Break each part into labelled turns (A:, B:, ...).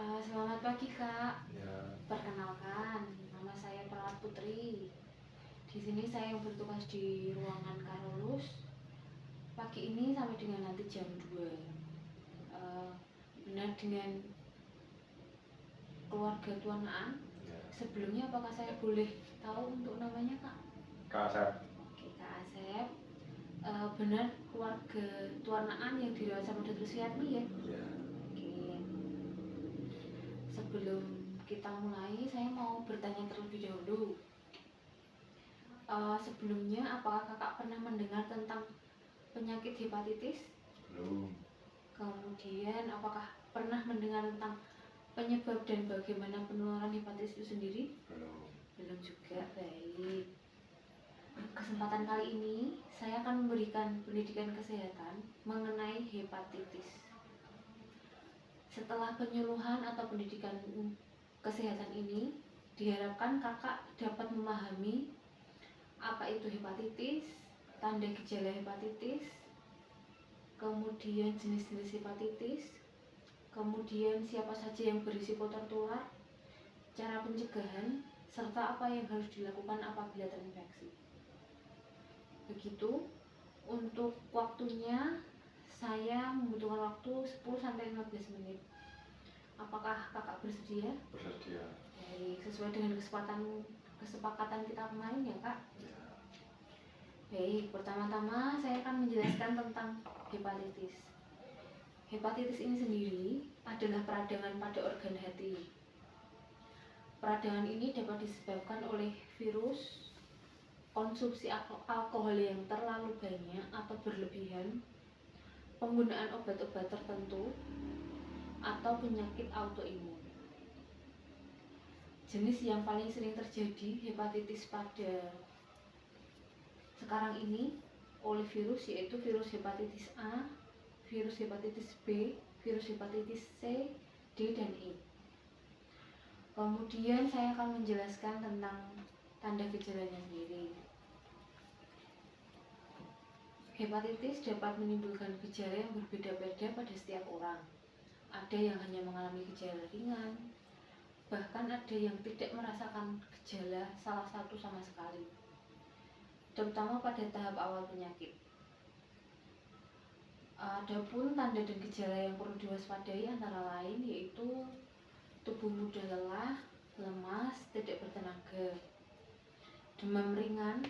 A: Selamat pagi Kak.
B: Ya,
A: Perkenalkan, nama saya Perawat Putri. Di sini saya yang bertugas di ruangan Karolus. Pagi ini sampai dengan nanti jam 2. Benar dengan keluarga Tuan Aan.
B: ya.
A: Sebelumnya apakah saya boleh tahu untuk namanya Kak?
B: Kak Asep.
A: Oke Kak Asep. Benar keluarga Tuan Aan yang dirawat sama Dr. Suyatmi ya?
B: Ya.
A: Oke. Sebelum kita mulai, saya mau bertanya terlebih dahulu. Sebelumnya, apakah kakak pernah mendengar tentang penyakit hepatitis?
B: Belum.
A: Kemudian, apakah pernah mendengar tentang penyebab dan bagaimana penularan hepatitis itu sendiri?
B: Belum.
A: Belum juga, baik. Kesempatan kali ini, saya akan memberikan pendidikan kesehatan mengenai hepatitis. Setelah penyuluhan atau pendidikan kesehatan ini, diharapkan kakak dapat memahami apa itu hepatitis, tanda gejala hepatitis, kemudian jenis-jenis hepatitis, kemudian siapa saja yang berisiko tertular, cara pencegahan, serta apa yang harus dilakukan apabila terinfeksi. Begitu. Untuk waktunya saya membutuhkan waktu 10-15 menit. Apakah kakak bersedia?
B: Bersedia.
A: Baik, sesuai dengan kesepakatan kita kemarin ya kak?
B: Ya.
A: Baik, pertama-tama saya akan menjelaskan tentang hepatitis. Hepatitis ini sendiri adalah peradangan pada organ hati. Peradangan ini dapat disebabkan oleh virus, konsumsi alkohol yang terlalu banyak atau berlebihan, penggunaan obat-obat tertentu, atau penyakit autoimun. Jenis yang paling sering terjadi hepatitis pada sekarang ini oleh virus yaitu virus hepatitis A, virus hepatitis B, virus hepatitis C, D, dan E. Kemudian saya akan menjelaskan tentang tanda gejalanya sendiri. Hepatitis dapat menimbulkan gejala yang berbeda-beda pada setiap orang. Ada yang hanya mengalami gejala ringan, bahkan ada yang tidak merasakan gejala salah satu sama sekali, terutama pada tahap awal penyakit. Adapun tanda dan gejala yang perlu diwaspadai antara lain yaitu tubuh mudah lelah, lemas, tidak bertenaga, demam ringan,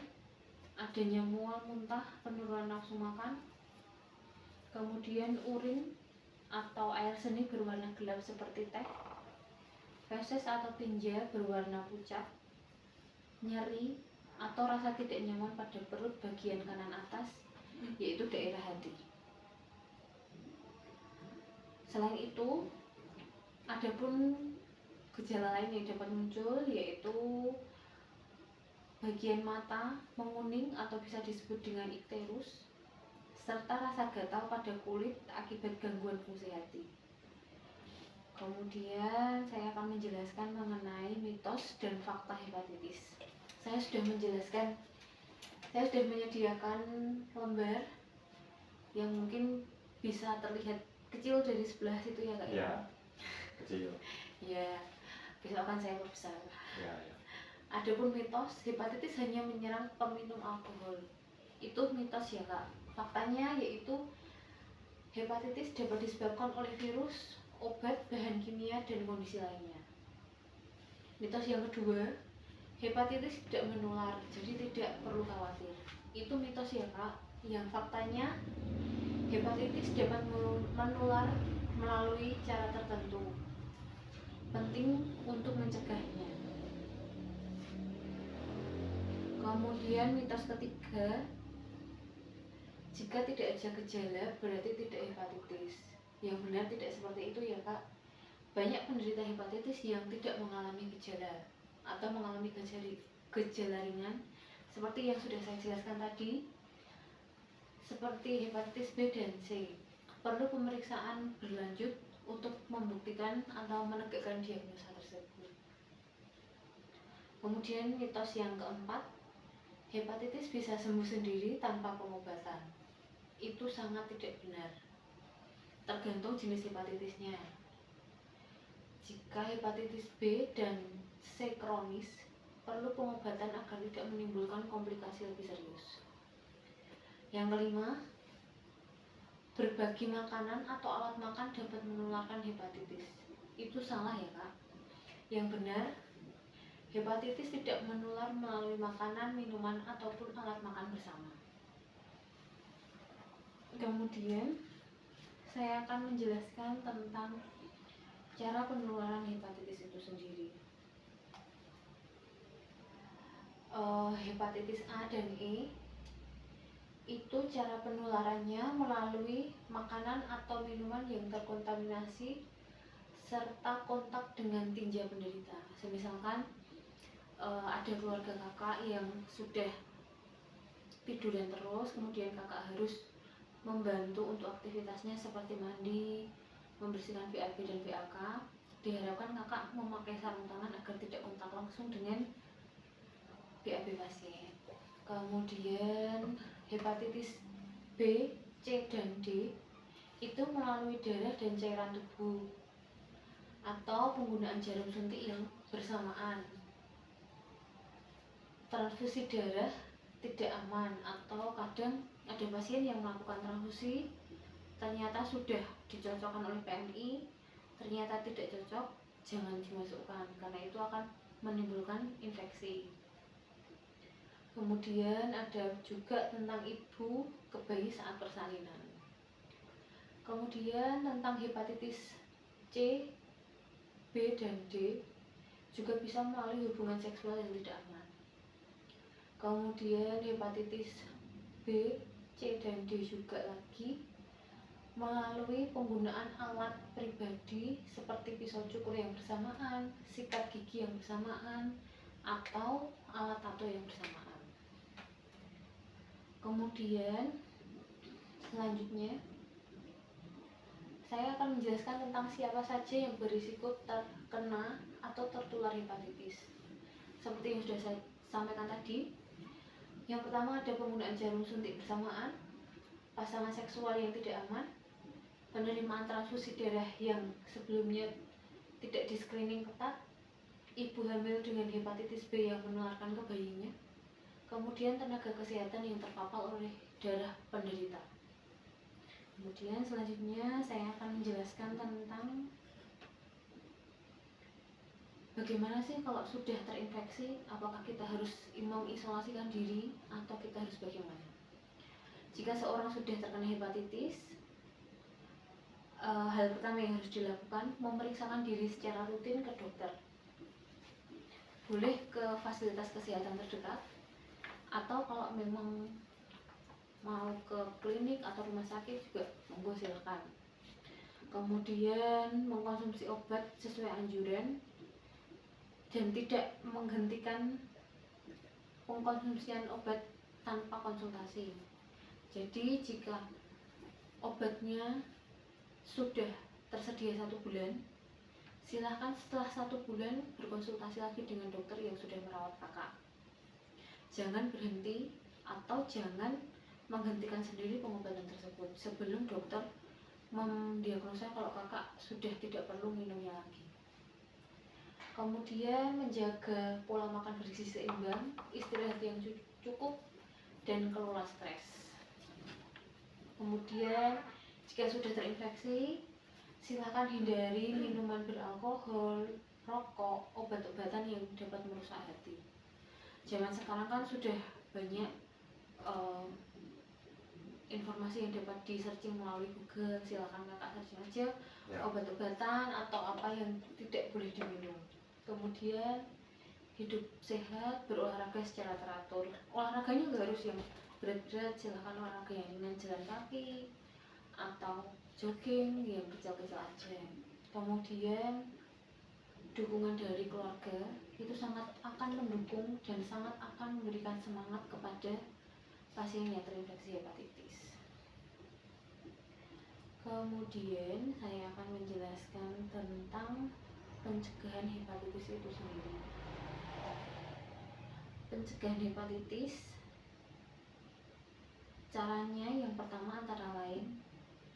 A: adanya mual muntah, penurunan nafsu makan, kemudian urin atau air seni berwarna gelap seperti teh, feses atau tinja berwarna pucat, nyeri atau rasa tidak nyaman pada perut bagian kanan atas yaitu daerah hati. Selain itu, adapun gejala lain yang dapat muncul yaitu bagian mata menguning atau bisa disebut dengan ikterus, serta rasa gatal pada kulit akibat gangguan fungsi hati. Kemudian saya akan menjelaskan mengenai mitos dan fakta hepatitis. Saya sudah menyediakan lembar yang mungkin bisa terlihat kecil dari sebelah situ ya kak
B: Ya. Kecil.
A: Ya, besok akan saya perbesar.
B: Ya.
A: Adapun mitos, hepatitis hanya menyerang peminum alkohol. Itu mitos ya kak. Faktanya yaitu hepatitis dapat disebabkan oleh virus, obat, bahan kimia, dan kondisi lainnya. Mitos yang kedua, hepatitis tidak menular, jadi tidak perlu khawatir. Itu mitos ya kak. Yang faktanya hepatitis dapat menular melalui cara tertentu. Penting untuk mencegahnya. Kemudian mitos ketiga, jika tidak ada gejala berarti tidak hepatitis. Yang benar tidak seperti itu ya kak. Banyak penderita hepatitis yang tidak mengalami gejala atau mengalami gejala ringan seperti yang sudah saya jelaskan tadi, seperti hepatitis B dan C. Perlu pemeriksaan berlanjut untuk membuktikan atau menegakkan diagnosa tersebut. Kemudian mitos yang keempat, hepatitis bisa sembuh sendiri tanpa pengobatan. Itu sangat tidak benar. Tergantung jenis hepatitisnya. Jika hepatitis B dan C kronis, perlu pengobatan agar tidak menimbulkan komplikasi lebih serius. Yang kelima, berbagi makanan atau alat makan dapat menularkan hepatitis. Itu salah ya kak. Yang benar, hepatitis tidak menular melalui makanan, minuman, ataupun alat makan bersama. Kemudian, saya akan menjelaskan tentang cara penularan hepatitis itu sendiri. Hepatitis A dan E itu cara penularannya melalui makanan atau minuman yang terkontaminasi serta kontak dengan tinja penderita. Misalkan ada keluarga kakak yang sudah tiduran terus, kemudian kakak harus membantu untuk aktivitasnya seperti mandi, membersihkan BAB dan BAK. Diharapkan kakak memakai sarung tangan agar tidak kontak langsung dengan BAB pasien. Kemudian hepatitis B, C, dan D itu melalui darah dan cairan tubuh atau penggunaan jarum suntik yang bersamaan. Transfusi darah tidak aman, atau kadang ada pasien yang melakukan transfusi ternyata sudah dicocokkan oleh PMI, ternyata tidak cocok, jangan dimasukkan karena itu akan menimbulkan infeksi. Kemudian ada juga tentang ibu ke bayi saat persalinan. Kemudian tentang hepatitis C, B, dan D juga bisa melalui hubungan seksual yang tidak aman. Kemudian hepatitis B, C, dan D juga lagi melalui penggunaan alat pribadi seperti pisau cukur yang bersamaan, sikat gigi yang bersamaan, atau alat tato yang bersamaan. Kemudian selanjutnya saya akan menjelaskan tentang siapa saja yang berisiko terkena atau tertular hepatitis. Seperti yang sudah saya sampaikan tadi, yang pertama ada penggunaan jarum suntik bersamaan, pasangan seksual yang tidak aman, penerimaan transfusi darah yang sebelumnya tidak di screening ketat, ibu hamil dengan hepatitis B yang menularkan ke bayinya, kemudian tenaga kesehatan yang terpapar oleh darah penderita. Kemudian selanjutnya saya akan menjelaskan tentang bagaimana sih kalau sudah terinfeksi, apakah kita harus mengisolasikan diri atau kita harus bagaimana? Jika seorang sudah terkena hepatitis, hal pertama yang harus dilakukan memeriksakan diri secara rutin ke dokter. Boleh ke fasilitas kesehatan terdekat, atau kalau memang mau ke klinik atau rumah sakit juga monggo silakan. Kemudian mengkonsumsi obat sesuai anjuran dan tidak menghentikan pengkonsumsian obat tanpa konsultasi. Jadi jika obatnya sudah tersedia 1 bulan, silahkan setelah 1 bulan berkonsultasi lagi dengan dokter yang sudah merawat kakak. Jangan berhenti atau jangan menghentikan sendiri pengobatan tersebut sebelum dokter mendiagnosa kalau kakak sudah tidak perlu minumnya lagi. Kemudian menjaga pola makan bergizi seimbang, istirahat yang cukup, dan kelola stres. Kemudian jika sudah terinfeksi, silakan hindari minuman beralkohol, rokok, obat-obatan yang dapat merusak hati. Zaman sekarang kan sudah banyak informasi yang dapat di searching melalui Google. Silakan kakak searching aja obat-obatan atau apa yang tidak boleh diminum. Kemudian hidup sehat, berolahraga secara teratur. Olahraganya nggak harus yang berat-berat, silahkan olahraga yang ringan, jalan kaki atau jogging yang kecil-kecil aja. Kemudian dukungan dari keluarga itu sangat akan mendukung dan sangat akan memberikan semangat kepada pasien yang terinfeksi hepatitis. Kemudian saya akan menjelaskan tentang pencegahan hepatitis itu sendiri. Pencegahan hepatitis, caranya yang pertama antara lain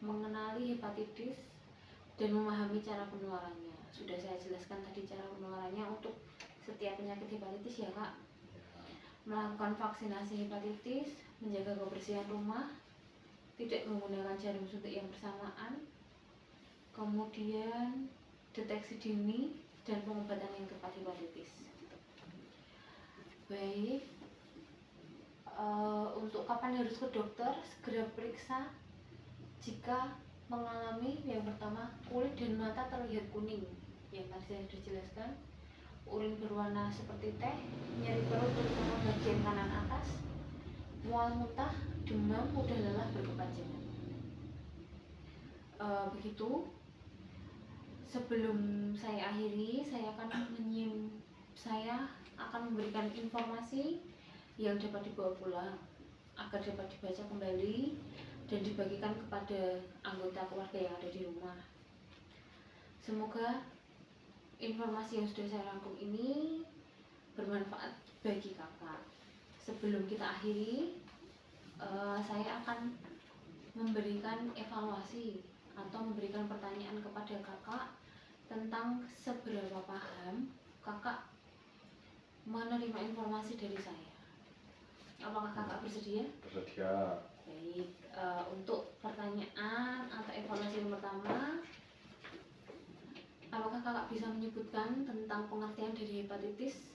A: mengenali hepatitis dan memahami cara penularannya. sudah saya jelaskan tadi cara penularannya untuk setiap penyakit hepatitis ya Kak. Melakukan vaksinasi hepatitis, menjaga kebersihan rumah, tidak menggunakan jarum suntik yang bersamaan, kemudian deteksi dini dan pengobatan yang tepat hepatitis. Baik, untuk kapan harus ke dokter, segera periksa jika mengalami yang pertama kulit dan mata terlihat kuning yang tadi saya sudah jelaskan, urin berwarna seperti teh, nyeri perut terutama bagian kanan atas, mual muntah, demam, mudah lelah, berkepanjangan. Begitu. Sebelum saya akhiri, saya akan memberikan informasi yang dapat dibawa pulang agar dapat dibaca kembali dan dibagikan kepada anggota keluarga yang ada di rumah. Semoga informasi yang sudah saya rangkum ini bermanfaat bagi kakak. Sebelum kita akhiri, saya akan memberikan evaluasi atau memberikan pertanyaan kepada kakak tentang seberapa paham kakak menerima informasi dari saya. Apakah kakak bersedia?
B: Bersedia.
A: Baik, untuk pertanyaan atau evaluasi yang pertama, apakah kakak bisa menyebutkan tentang pengertian dari hepatitis?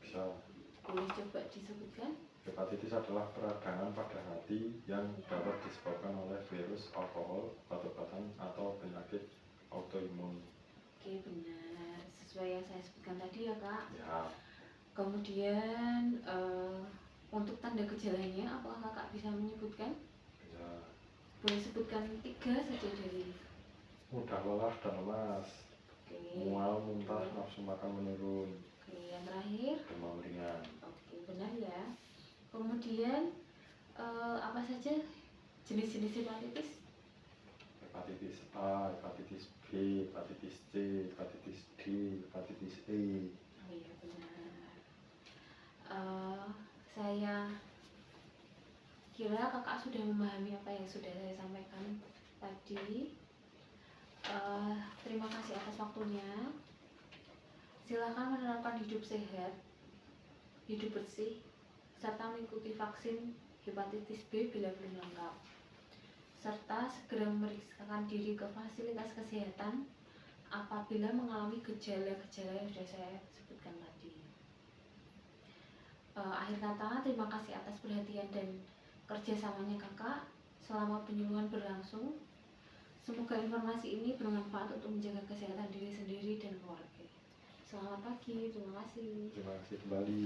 B: Bisa.
A: Boleh coba disebutkan?
B: Hepatitis adalah peradangan pada hati yang dapat disebabkan oleh virus, alkohol, obat-obatan, atau penyakit autoimun.
A: Oke, benar. Sesuai yang saya sebutkan tadi ya kak.
B: Ya.
A: Kemudian untuk tanda gejalanya, apakah kakak bisa menyebutkan?
B: Bisa.
A: Boleh sebutkan 3 saja dari.
B: Mudah lelah dan lemas.
A: Oke.
B: Mual, muntah, nafsu makan menurun.
A: Oke, yang terakhir.
B: Demam ringan.
A: Oke, benar ya. Kemudian apa saja jenis-jenis hepatitis?
B: Hepatitis A, hepatitis B, hepatitis C, hepatitis D, hepatitis E.
A: Oh iya benar. Saya kira kakak sudah memahami apa yang sudah saya sampaikan tadi. Terima kasih atas waktunya. Silakan menerapkan hidup sehat, hidup bersih, serta mengikuti vaksin hepatitis B bila belum lengkap, serta segera memeriksakan diri ke fasilitas kesehatan apabila mengalami gejala-gejala yang sudah saya sebutkan tadi. Akhir kata, terima kasih atas perhatian dan kerjasamanya kakak selama penyuluhan berlangsung. Semoga informasi ini bermanfaat untuk menjaga kesehatan diri sendiri dan keluarga. Selamat pagi, terima kasih.
B: Terima kasih kembali.